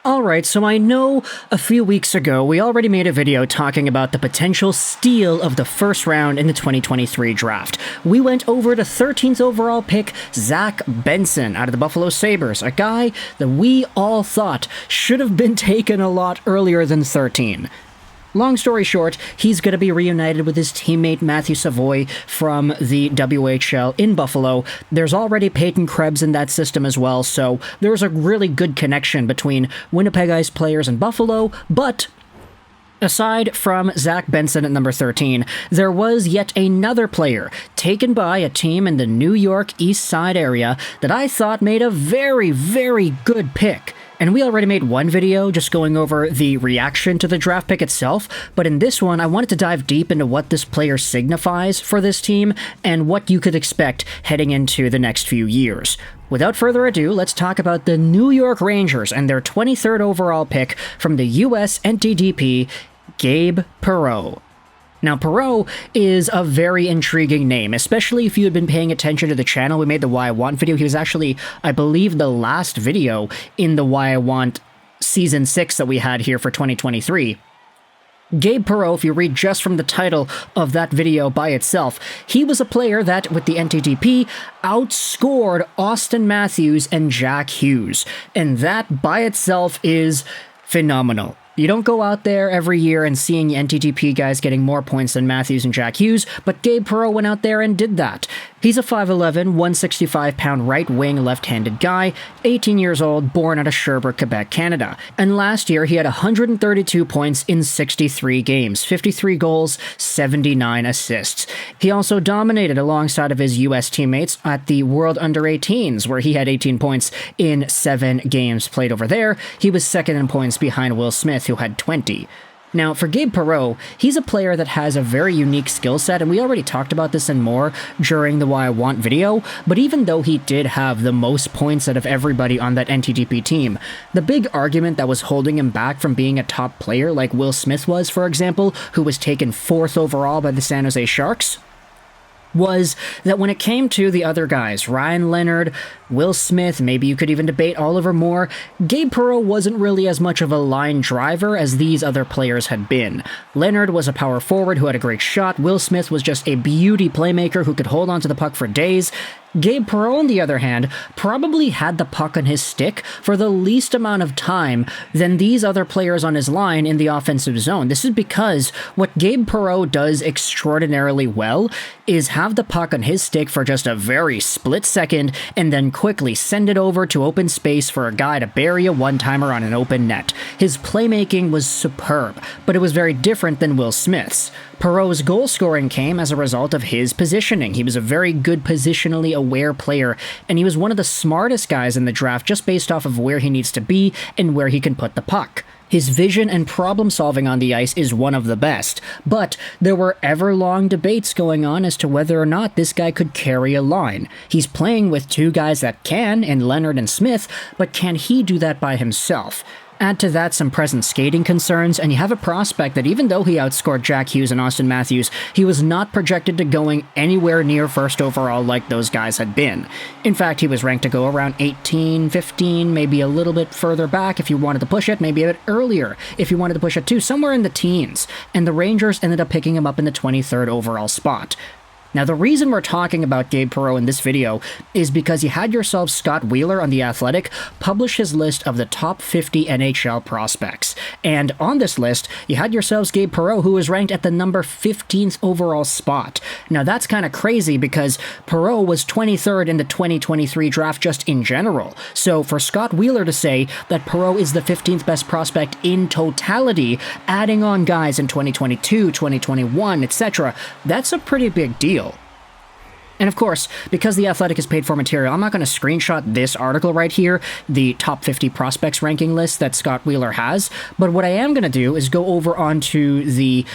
Alright, so I know a few weeks ago we already made a video talking about the potential steal of the first round in the 2023 draft. We went over the 13th overall pick, Zach Benson, out of the Buffalo Sabres, a guy that we all thought should have been taken a lot earlier than 13. Long story short, he's going to be reunited with his teammate Matthew Savoie from the WHL in Buffalo. There's already Peyton Krebs in that system as well, so there's a really good connection between Winnipeg Ice players and Buffalo, but aside from Zach Benson at number 13, there was yet another player taken by a team in the New York East Side area that I thought made a very, very good pick. And we already made one video just going over the reaction to the draft pick itself, but in this one I wanted to dive deep into what this player signifies for this team and what you could expect heading into the next few years. Without further ado, let's talk about the New York Rangers and their 23rd overall pick from the US NTDP, Gabe Perreault. Now, Perreault is a very intriguing name, especially if you had been paying attention to the channel. We made the Why I Want video. He was actually, I believe, the last video in the Why I Want Season 6 that we had here for 2023. Gabe Perreault, if you read just from the title of that video by itself, he was a player that, with the NTDP, outscored Austin Matthews and Jack Hughes. And that by itself is phenomenal. You don't go out there every year and seeing NTDP guys getting more points than Matthews and Jack Hughes, but Gabe Perreault went out there and did that. He's a 5'11", 165-pound right-wing left-handed guy, 18 years old, born out of Sherbrooke, Quebec, Canada. And last year, he had 132 points in 63 games, 53 goals, 79 assists. He also dominated alongside of his U.S. teammates at the World Under-18s, where he had 18 points in 7 games played over there. He was second in points behind Will Smith, who had 20. Now, for Gabe Perreault, he's a player that has a very unique skill set, and we already talked about this and more during the Why I Want video, but even though he did have the most points out of everybody on that NTDP team, the big argument that was holding him back from being a top player, like Will Smith was, for example, who was taken 4th overall by the San Jose Sharks, was that when it came to the other guys, Ryan Leonard, Will Smith, maybe you could even debate Oliver Moore, Gabe Perreault wasn't really as much of a line driver as these other players had been. Leonard was a power forward who had a great shot. Will Smith was just a beauty playmaker who could hold on to the puck for days. Gabe Perreault, on the other hand, probably had the puck on his stick for the least amount of time than these other players on his line in the offensive zone. This is because what Gabe Perreault does extraordinarily well is have the puck on his stick for just a very split second and then quickly send it over to open space for a guy to bury a one-timer on an open net. His playmaking was superb, but it was very different than Will Smith's. Perreault's goal scoring came as a result of his positioning. He was a very good positionally aware player, and he was one of the smartest guys in the draft just based off of where he needs to be and where he can put the puck. His vision and problem solving on the ice is one of the best, but there were ever-long debates going on as to whether or not this guy could carry a line. He's playing with two guys that can, in Leonard and Smith, but can he do that by himself? Add to that some present skating concerns, and you have a prospect that even though he outscored Jack Hughes and Austin Matthews, he was not projected to going anywhere near 1st overall like those guys had been. In fact, he was ranked to go around 18, 15, maybe a little bit further back if you wanted to push it, maybe a bit earlier if you wanted to push it too, somewhere in the teens, and the Rangers ended up picking him up in the 23rd overall spot. Now, the reason we're talking about Gabe Perreault in this video is because you had yourself Scott Wheeler on The Athletic publish his list of the top 50 NHL prospects. And on this list, you had yourselves Gabe Perreault, who was ranked at the number 15th overall spot. Now, that's kind of crazy because Perreault was 23rd in the 2023 draft just in general. So for Scott Wheeler to say that Perreault is the 15th best prospect in totality, adding on guys in 2022, 2021, etc., that's a pretty big deal. And of course, because The Athletic is paid for material, I'm not going to screenshot this article right here, the top 50 prospects ranking list that Scott Wheeler has, but what I am going to do is go over onto the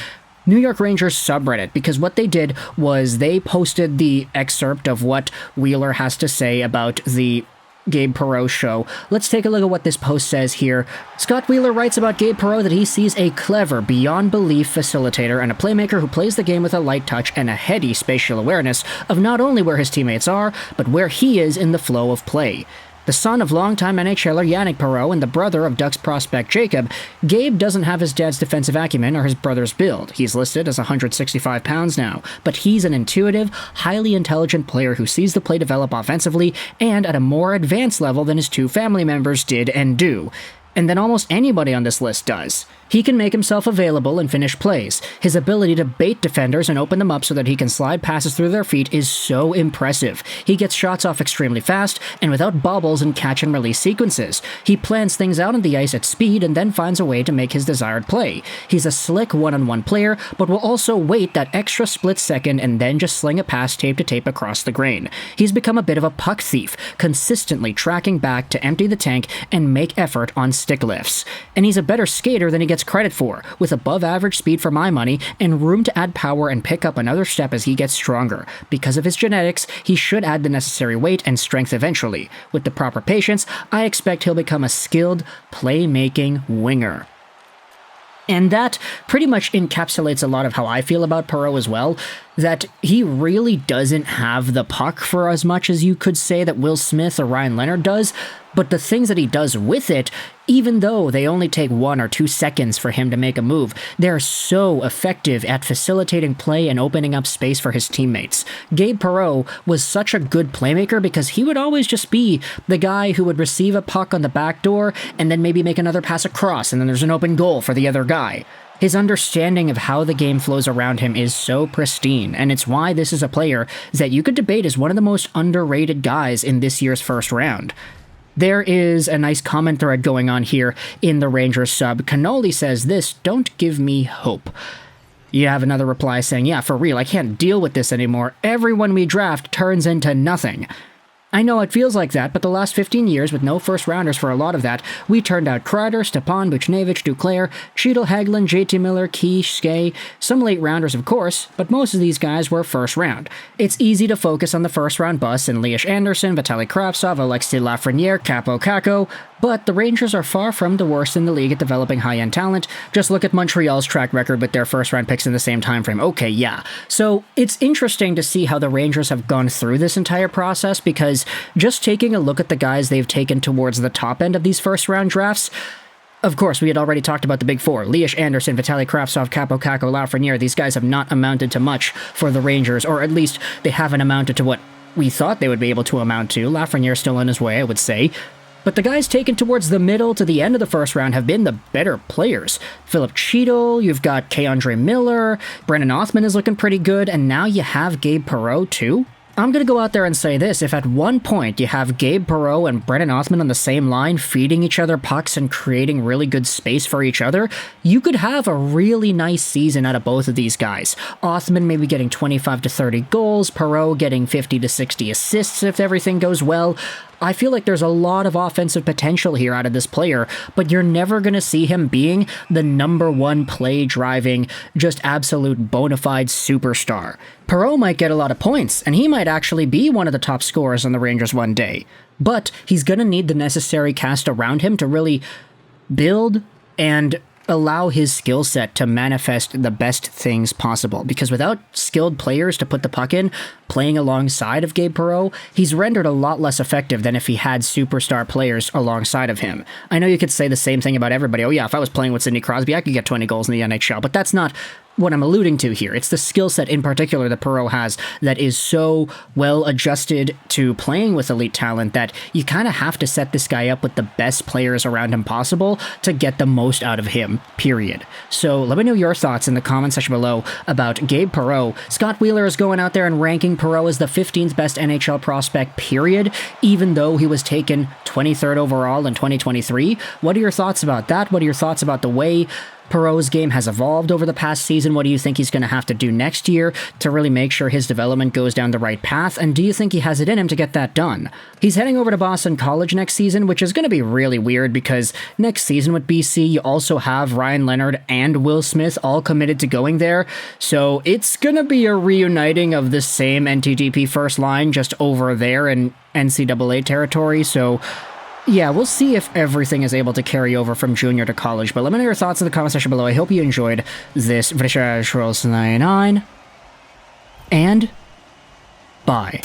New York Rangers subreddit, because what they did was they posted the excerpt of what Wheeler has to say about the Gabe Perreault show. Let's take a look at what this post says here. Scott Wheeler writes about Gabe Perreault that he sees a clever, beyond belief facilitator and a playmaker who plays the game with a light touch and a heady spatial awareness of not only where his teammates are, but where he is in the flow of play. The son of longtime NHLer Yannick Perreault and the brother of Ducks prospect Jacob, Gabe doesn't have his dad's defensive acumen or his brother's build. He's listed as 165 pounds now, but he's an intuitive, highly intelligent player who sees the play develop offensively and at a more advanced level than his two family members did and do. And then almost anybody on this list does. He can make himself available and finish plays. His ability to bait defenders and open them up so that he can slide passes through their feet is so impressive. He gets shots off extremely fast and without bobbles and catch-and-release sequences. He plans things out on the ice at speed and then finds a way to make his desired play. He's a slick one-on-one player, but will also wait that extra split second and then just sling a pass tape to tape across the grain. He's become a bit of a puck thief, consistently tracking back to empty the tank and make effort on stick lifts. And he's a better skater than he gets credit for, with above average speed for my money and room to add power and pick up another step as he gets stronger. Because of his genetics, he should add the necessary weight and strength eventually. With the proper patience, I expect he'll become a skilled, playmaking winger. And that pretty much encapsulates a lot of how I feel about Perreault as well, that he really doesn't have the puck for as much as you could say that Will Smith or Ryan Leonard does, but the things that he does with it, even though they only take 1 or 2 seconds for him to make a move, they're so effective at facilitating play and opening up space for his teammates. Gabe Perreault was such a good playmaker because he would always just be the guy who would receive a puck on the back door and then maybe make another pass across, and then there's an open goal for the other guy. His understanding of how the game flows around him is so pristine, and it's why this is a player that you could debate as one of the most underrated guys in this year's first round. There is a nice comment thread going on here in the Rangers sub. Cannoli says this, "Don't give me hope." You have another reply saying, "Yeah, for real, I can't deal with this anymore. Everyone we draft turns into nothing." I know it feels like that, but the last 15 years, with no first-rounders for a lot of that, we turned out Kreider, Stepan, Buchnevich, Duclair, Cheadle, Hagelin, JT Miller, Keish, Skay, some late-rounders of course, but most of these guys were first-round. It's easy to focus on the first-round busts in Lias Andersson, Vitaly Kravtsov, Alexis Lafreniere, Capo Caco, but the Rangers are far from the worst in the league at developing high-end talent. Just look at Montreal's track record with their first-round picks in the same time frame. Okay, yeah. So it's interesting to see how the Rangers have gone through this entire process, because just taking a look at the guys they've taken towards the top end of these first-round drafts, of course, we had already talked about the big four. Lias Andersson, Vitaly Kravtsov, Capo Caco, Lafreniere. These guys have not amounted to much for the Rangers, or at least they haven't amounted to what we thought they would be able to amount to. Lafreniere's still on his way, I would say. But the guys taken towards the middle to the end of the first round have been the better players. Philip Cheadle, you've got K'Andre Miller, Brennan Othmann is looking pretty good, and now you have Gabe Perreault too? I'm going to go out there and say this, if at one point you have Gabe Perreault and Brennan Othmann on the same line, feeding each other pucks and creating really good space for each other, you could have a really nice season out of both of these guys. Othmann maybe getting 25 to 30 goals, Perreault getting 50 to 60 assists if everything goes well. I feel like there's a lot of offensive potential here out of this player, but you're never going to see him being the #1 play-driving, just absolute bona fide superstar. Perreault might get a lot of points, and he might actually be one of the top scorers on the Rangers one day, but he's going to need the necessary cast around him to really build and allow his skill set to manifest the best things possible, because without skilled players to put the puck in, playing alongside of Gabe Perreault, he's rendered a lot less effective than if he had superstar players alongside of him. I know you could say the same thing about everybody. Oh yeah, if I was playing with Sidney Crosby, I could get 20 goals in the NHL, but that's not what I'm alluding to here. It's the skill set in particular that Perreault has that is so well adjusted to playing with elite talent that you kind of have to set this guy up with the best players around him possible to get the most out of him, period. So let me know your thoughts in the comment section below about Gabe Perreault. Scott Wheeler is going out there and ranking Perreault as the 15th best NHL prospect, period, even though he was taken 23rd overall in 2023. What are your thoughts about that? What are your thoughts about the way Perreault's game has evolved over the past season? What do you think he's going to have to do next year to really make sure his development goes down the right path? And do you think he has it in him to get that done? He's heading over to Boston College next season, which is going to be really weird because next season with BC, you also have Ryan Leonard and Will Smith all committed to going there. So it's going to be a reuniting of the same NTDP first line just over there in NCAA territory. So yeah, we'll see if everything is able to carry over from junior to college, but let me know your thoughts in the comment section below. I hope you enjoyed this Vrishaj Rolls 99, and bye.